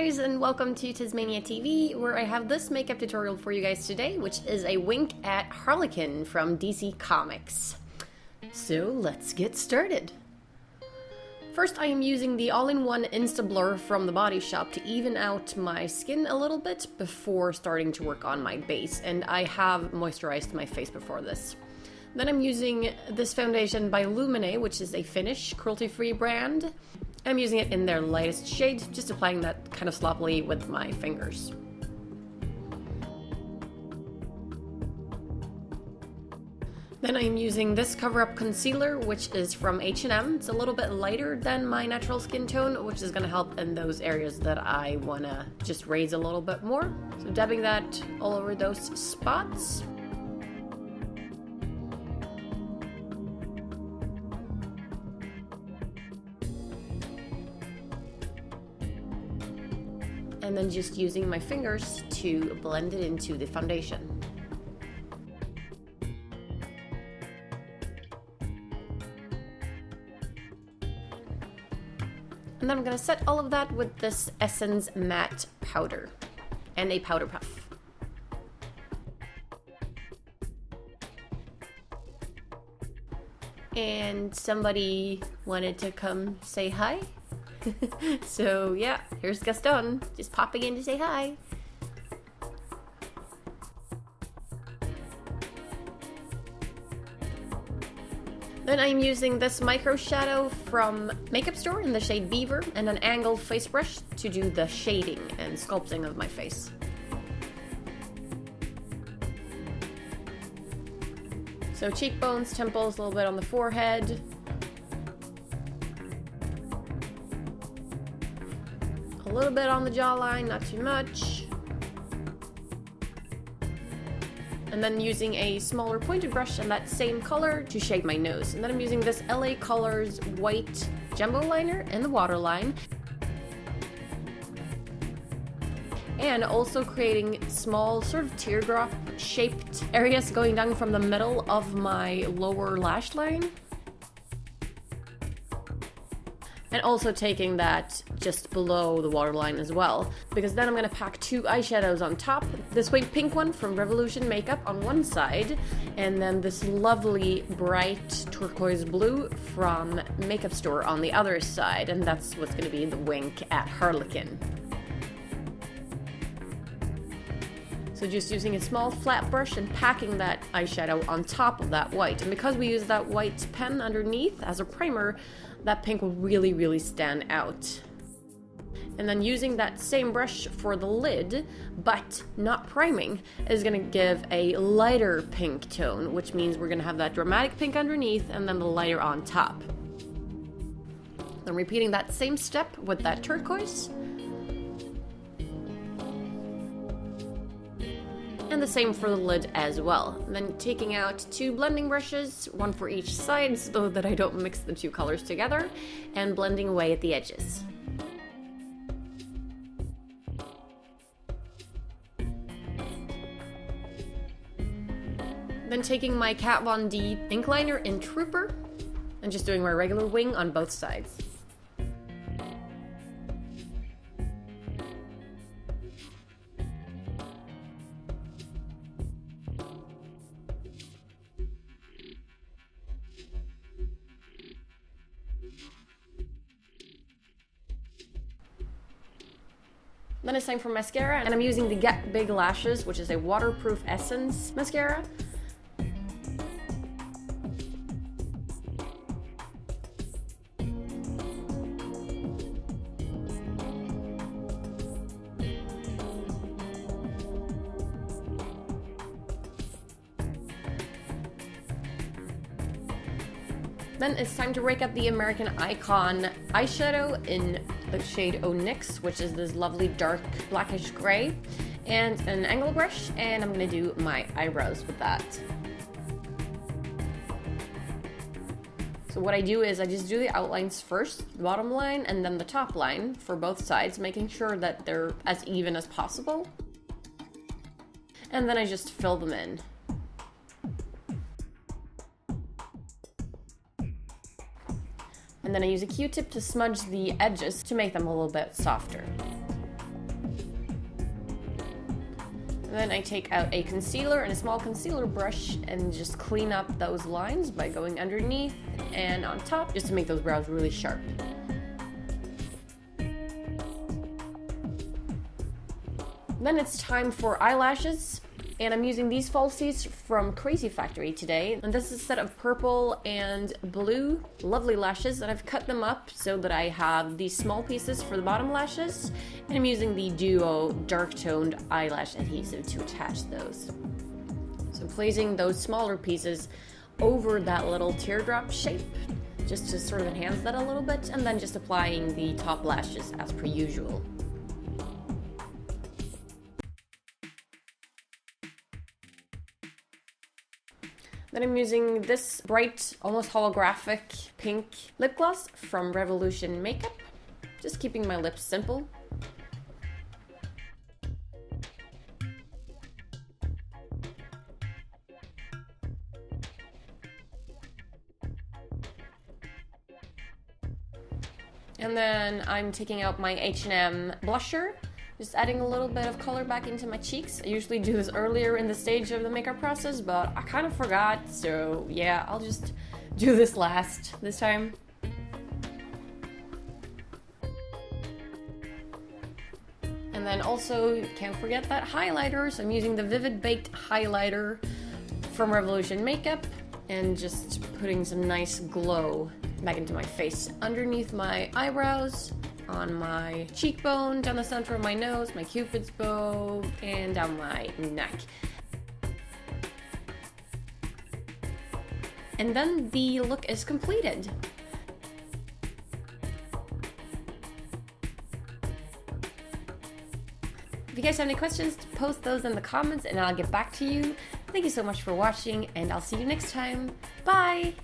guys, and welcome to TezMania TV, where I have this makeup tutorial for you guys today, which is a wink at Harlequin from DC Comics. So let's get started. First, I am using the all-in-one Insta Blur from the Body Shop to even out my skin a little bit before starting to work on my base, and I have moisturized my face before this. Then I'm using this foundation by Lumine, which is a Finnish cruelty-free brand. I'm using it in their lightest shade, just applying that kind of sloppily with my fingers. Then I'm using this cover-up concealer, which is from H&M. It's a little bit lighter than my natural skin tone, which is going to help in those areas that I want to just raise a little bit more. So dabbing that all over those spots. And then just using my fingers to blend it into the foundation. And then I'm going to set all of that with this Essence Matte Powder and a powder puff. And somebody wanted to come say hi. So yeah, here's Gaston, just popping in to say hi. Then I'm using this micro shadow from Makeup Store in the shade Beaver and an angled face brush to do the shading and sculpting of my face. So cheekbones, temples, a little bit on the forehead. A little bit on the jawline, not too much. And then using a smaller pointed brush in that same color to shade my nose. And then I'm using this LA Colors white jumbo liner in the waterline. And also creating small sort of teardrop shaped areas going down from the middle of my lower lash line. And also taking that just below the waterline as well, because then I'm going to pack two eyeshadows on top. This way pink one from Revolution Makeup on one side, and then this lovely bright turquoise blue from Makeup Store on the other side, and that's what's going to be the wink at Harlequin. So just using a small flat brush and packing that eyeshadow on top of that white. And because we use that white pen underneath as a primer, that pink will really stand out. And then using that same brush for the lid, but not priming, is going to give a lighter pink tone, which means we're going to have that dramatic pink underneath and then the lighter on top. Then repeating that same step with that turquoise. And the same for the lid as well. And then taking out two blending brushes, one for each side so that I don't mix the two colors together, and blending away at the edges. Then taking my Kat Von D ink liner in Trooper and just doing my regular wing on both sides. Then it's time for mascara, and I'm using the Get Big Lashes, which is a waterproof essence mascara. Then it's time to rake up the American Icon eyeshadow in the shade Onyx, which is this lovely dark blackish gray, and an angle brush, and I'm going to do my eyebrows with that. So what I do is I just do the outlines first, the bottom line, and then the top line for both sides, making sure that they're as even as possible. And then I just fill them in. And then I use a Q-tip to smudge the edges to make them a little bit softer. Then I take out a concealer and a small concealer brush and just clean up those lines by going underneath and on top, just to make those brows really sharp. Then it's time for eyelashes, and I'm using these falsies from Crazy Factory today. And this is a set of purple and blue lovely lashes, and I've cut them up so that I have these small pieces for the bottom lashes, and I'm using the Duo dark toned eyelash adhesive to attach those. So placing those smaller pieces over that little teardrop shape, just to sort of enhance that a little bit, and then just applying the top lashes as per usual. Then I'm using this bright, almost holographic pink lip gloss from Revolution Makeup, just keeping my lips simple. And then I'm taking out my H&M blusher, just adding a little bit of color back into my cheeks. I usually do this earlier in the stage of the makeup process, but I kind of forgot, so yeah, I'll just do this last this time. And then also, can't forget that highlighter, so I'm using the Vivid Baked highlighter from Revolution Makeup, and just putting some nice glow back into my face, underneath my eyebrows, on my cheekbone, down the center of my nose, my cupid's bow, and down my neck. And then the look is completed. If you guys have any questions, post those in the comments and I'll get back to you. Thank you so much for watching, and I'll see you next time. Bye!